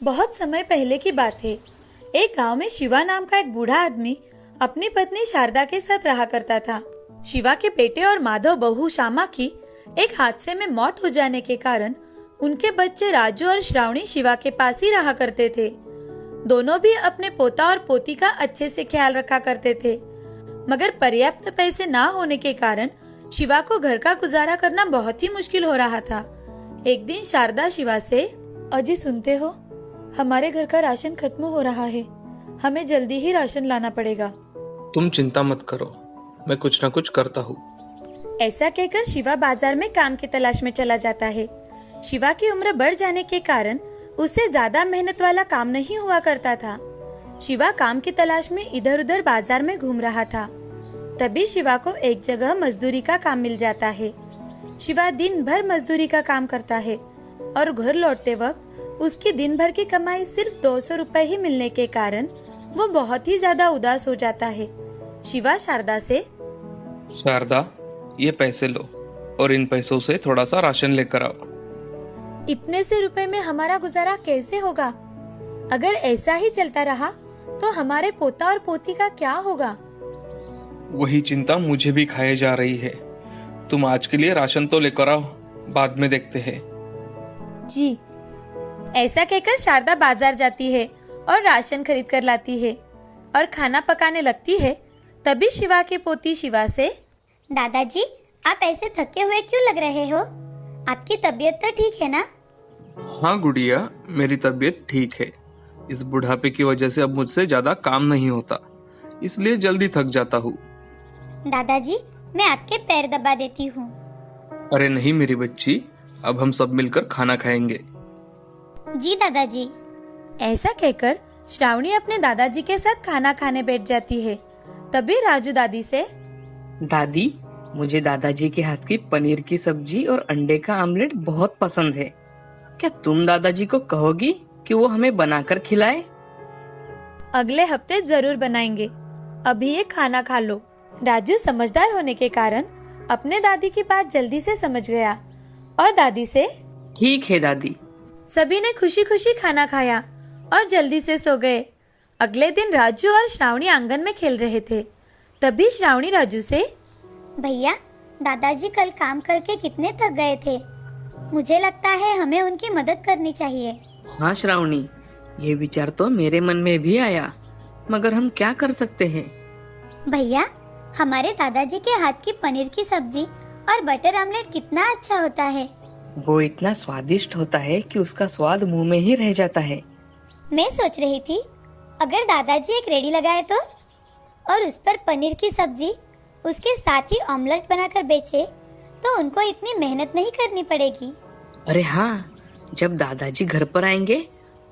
बहुत समय पहले की बात है। एक गांव में शिवा नाम का एक बूढ़ा आदमी अपनी पत्नी शारदा के साथ रहा करता था। शिवा के बेटे और माधव बहू श्यामा की एक हादसे में मौत हो जाने के कारण उनके बच्चे राजू और श्रावणी शिवा के पास ही रहा करते थे। दोनों भी अपने पोता और पोती का अच्छे से ख्याल रखा करते थे, मगर पर्याप्त पैसे ना होने के कारण शिवा को घर का गुजारा करना बहुत ही मुश्किल हो रहा था। एक दिन शारदा शिवा से, अजी सुनते हो, हमारे घर का राशन खत्म हो रहा है, हमें जल्दी ही राशन लाना पड़ेगा। तुम चिंता मत करो, मैं कुछ न कुछ करता हूँ। ऐसा कहकर शिवा बाजार में काम की तलाश में चला जाता है। शिवा की उम्र बढ़ जाने के कारण उससे ज्यादा मेहनत वाला काम नहीं हुआ करता था। शिवा काम की तलाश में इधर उधर बाजार में घूम रहा था। तभी शिवा को एक जगह मजदूरी का काम मिल जाता है। शिवा दिन भर मजदूरी का काम करता है और घर लौटते वक्त उसकी दिन भर की कमाई सिर्फ 200 रुपए ही मिलने के कारण वो बहुत ही ज्यादा उदास हो जाता है। शिवा शारदा से, शारदा, ये पैसे लो और इन पैसों से थोड़ा सा राशन लेकर आओ। इतने से रुपए में हमारा गुजारा कैसे होगा? अगर ऐसा ही चलता रहा तो हमारे पोता और पोती का क्या होगा? वही चिंता मुझे भी खाए जा रही है। तुम आज के लिए राशन तो लेकर आओ, बाद में देखते हैं। जी। ऐसा कहकर शारदा बाजार जाती है और राशन खरीद कर लाती है और खाना पकाने लगती है। तभी शिवा की पोती शिवा से, दादाजी, आप ऐसे थके हुए क्यों लग रहे हो? आपकी तबीयत तो ठीक है ना? हाँ गुड़िया, मेरी तबीयत ठीक है। इस बुढ़ापे की वजह से अब मुझसे ज्यादा काम नहीं होता, इसलिए जल्दी थक जाता हूँ। दादाजी, मैं आपके पैर दबा देती हूँ। अरे नहीं मेरी बच्ची, अब हम सब मिलकर खाना खाएंगे। जी दादाजी। ऐसा कहकर श्रावणी अपने दादाजी के साथ खाना खाने बैठ जाती है। तभी राजू दादी से, दादी, मुझे दादाजी के हाथ की पनीर की सब्जी और अंडे का आमलेट बहुत पसंद है। क्या तुम दादाजी को कहोगी कि वो हमें बनाकर खिलाए? अगले हफ्ते जरूर बनाएंगे, अभी ये खाना खा लो। राजू समझदार होने के कारण अपने दादी की बात जल्दी से समझ गया और दादी से, ठीक है दादी। सभी ने खुशी खुशी खाना खाया और जल्दी से सो गए। अगले दिन राजू और श्रावणी आंगन में खेल रहे थे। तभी श्रावणी राजू से, भैया, दादाजी कल काम करके कितने थक गए थे। मुझे लगता है हमें उनकी मदद करनी चाहिए। हाँ श्रावणी, ये विचार तो मेरे मन में भी आया, मगर हम क्या कर सकते हैं? भैया, हमारे दादाजी के हाथ की पनीर की सब्जी और बटर आमलेट कितना अच्छा होता है। वो इतना स्वादिष्ट होता है कि उसका स्वाद मुंह में ही रह जाता है। मैं सोच रही थी, अगर दादाजी एक रेडी लगाए तो, और उस पर पनीर की सब्जी, उसके साथ ही ऑमलेट बनाकर बेचे तो उनको इतनी मेहनत नहीं करनी पड़ेगी। अरे हाँ, जब दादाजी घर पर आएंगे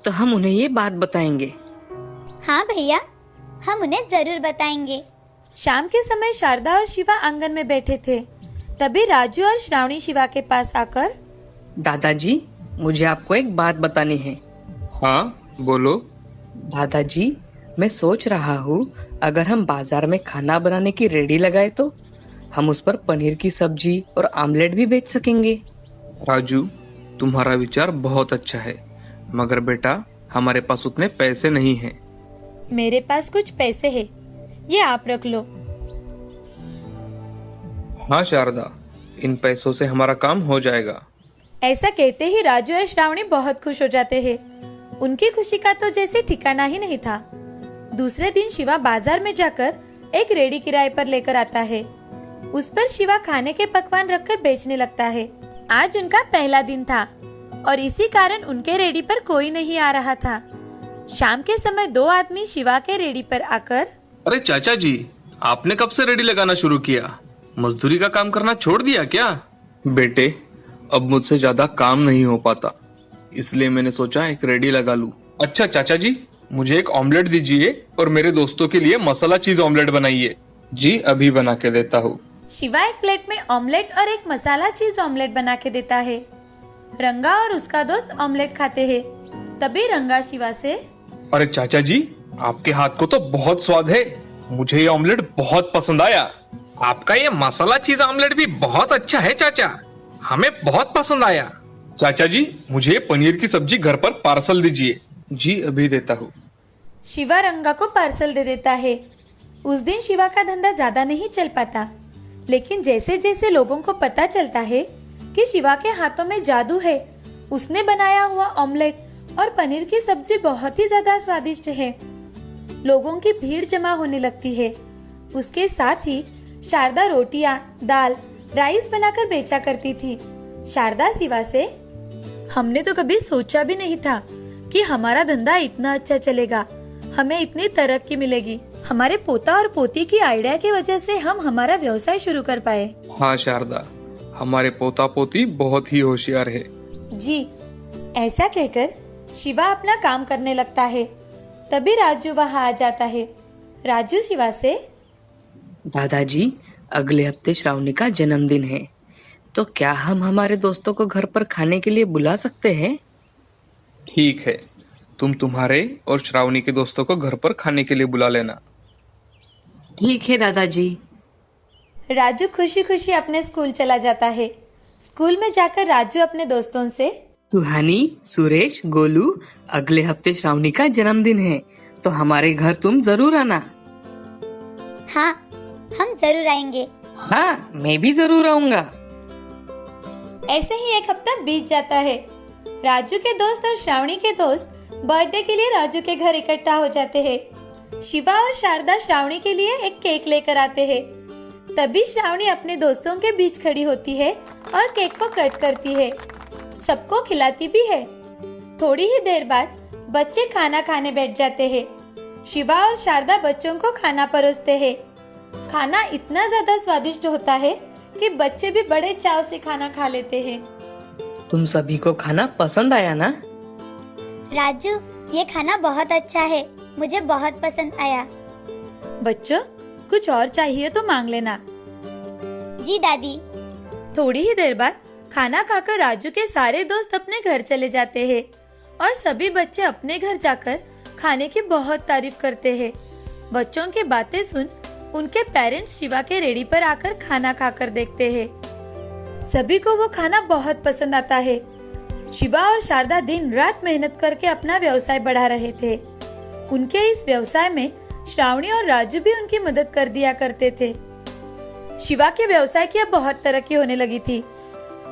तो हम उन्हें ये बात बताएंगे। हाँ भैया, हम उन्हें जरूर बताएंगे। शाम के समय शारदा और शिवा आंगन में बैठे थे। तभी राजू और श्रावणी शिवा के पास आकर, दादाजी, मुझे आपको एक बात बतानी है। हाँ बोलो। दादाजी, मैं सोच रहा हूँ अगर हम बाजार में खाना बनाने की रेडी लगाए तो हम उस पर पनीर की सब्जी और आमलेट भी बेच सकेंगे। राजू, तुम्हारा विचार बहुत अच्छा है, मगर बेटा हमारे पास उतने पैसे नहीं हैं। मेरे पास कुछ पैसे हैं, ये आप रख लो। हाँ शारदा, इन पैसों से हमारा काम हो जाएगा। ऐसा कहते ही राजू और श्रावणी बहुत खुश हो जाते हैं। उनकी खुशी का तो जैसे ठिकाना ही नहीं था। दूसरे दिन शिवा बाजार में जाकर एक रेडी किराए पर लेकर आता है। उस पर शिवा खाने के पकवान रखकर बेचने लगता है। आज उनका पहला दिन था और इसी कारण उनके रेडी पर कोई नहीं आ रहा था। शाम के समय दो आदमी शिवा के रेडी पर आकर, अरे चाचा जी, आपने कब से रेडी लगाना शुरू किया? मजदूरी का काम करना छोड़ दिया क्या? बेटे, अब मुझसे ज्यादा काम नहीं हो पाता, इसलिए मैंने सोचा एक रेडी लगा लूं। अच्छा चाचा जी, मुझे एक ऑमलेट दीजिए और मेरे दोस्तों के लिए मसाला चीज ऑमलेट बनाइए। जी अभी बना के देता हूँ। शिवा एक प्लेट में ऑमलेट और एक मसाला चीज ऑमलेट बना के देता है। रंगा और उसका दोस्त ऑमलेट खाते हैं। तभी रंगा शिवा से, अरे चाचा जी, आपके हाथ को तो बहुत स्वाद है, मुझे ये ऑमलेट बहुत पसंद आया। आपका ये मसाला चीज ऑमलेट भी बहुत अच्छा है चाचा, हमें बहुत पसंद आया। चाचा जी, मुझे पनीर की सब्जी घर पर पार्सल दीजिए, जी अभी देता हूँ। शिवा रंगा को पार्सल दे देता है। उस दिन शिवा का धंधा ज्यादा नहीं चल पाता, लेकिन जैसे जैसे लोगों को पता चलता है कि शिवा के हाथों में जादू है, उसने बनाया हुआ ऑमलेट और पनीर की सब्जी बहुत ही ज्यादा स्वादिष्ट है, लोगों की भीड़ जमा होने लगती है। उसके साथ ही शारदा रोटियां, दाल, राइस बनाकर बेचा करती थी। शारदा शिवा से, हमने तो कभी सोचा भी नहीं था कि हमारा धंधा इतना अच्छा चलेगा, हमें इतनी तरक्की मिलेगी। हमारे पोता और पोती की आइडिया की वजह से हम हमारा व्यवसाय शुरू कर पाए। हाँ शारदा, हमारे पोता पोती बहुत ही होशियार है। जी, ऐसा कहकर शिवा अपना काम करने लगता है। तभी राजू वहाँ आ जाता है। राजू शिवा से, दादाजी, अगले हफ्ते श्रावणी का जन्मदिन है, तो क्या हम हमारे दोस्तों को घर पर खाने के लिए बुला सकते हैं? ठीक है, तुम तुम्हारे और श्रावणी के दोस्तों को घर पर खाने के लिए बुला लेना। ठीक है दादाजी। राजू खुशी खुशी अपने स्कूल चला जाता है। स्कूल में जाकर राजू अपने दोस्तों से, सुहानी, सुरेश, गोलू, अगले हफ्ते श्रावणी का जन्मदिन है, तो हमारे घर तुम जरूर आना। हाँ, हम जरूर आएंगे। हाँ, मैं भी जरूर आऊंगा। ऐसे ही एक हफ्ता बीत जाता है। राजू के दोस्त और श्रावणी के दोस्त बर्थडे के लिए राजू के घर इकट्ठा हो जाते हैं। शिवा और शारदा श्रावणी के लिए एक केक लेकर आते हैं। तभी श्रावणी अपने दोस्तों के बीच खड़ी होती है और केक को कट करती है, सबको खिलाती भी है। थोड़ी ही देर बाद बच्चे खाना खाने बैठ जाते हैं। शिवा और शारदा बच्चों को खाना परोसते हैं। खाना इतना ज्यादा स्वादिष्ट होता है कि बच्चे भी बड़े चाव से खाना खा लेते हैं। तुम सभी को खाना पसंद आया ना? राजू, ये खाना बहुत अच्छा है, मुझे बहुत पसंद आया। बच्चों, कुछ और चाहिए तो मांग लेना। जी दादी। थोड़ी ही देर बाद खाना खाकर राजू के सारे दोस्त अपने घर चले जाते हैं और सभी बच्चे अपने घर जाकर खाने की बहुत तारीफ करते हैं। बच्चों की बातें सुन उनके पेरेंट्स शिवा के रेडी पर आकर खाना खाकर देखते हैं। सभी को वो खाना बहुत पसंद आता है। शिवा और शारदा दिन रात मेहनत करके अपना व्यवसाय बढ़ा रहे थे। उनके इस व्यवसाय में श्रावणी और राजू भी उनकी मदद कर दिया करते थे। शिवा के व्यवसाय की अब बहुत तरक्की होने लगी थी।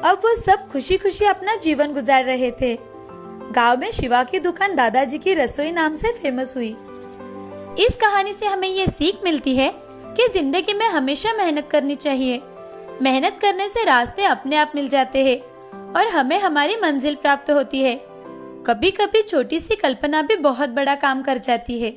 अब वो सब खुशी खुशी अपना जीवन गुजार रहे थे। गांव में शिवा की दुकान दादाजी की रसोई नाम से फेमस हुई। इस कहानी से हमें ये सीख मिलती है कि जिंदगी में हमेशा मेहनत करनी चाहिए। मेहनत करने से रास्ते अपने आप मिल जाते हैं और हमें हमारी मंजिल प्राप्त होती है। कभी कभी छोटी सी कल्पना भी बहुत बड़ा काम कर जाती है।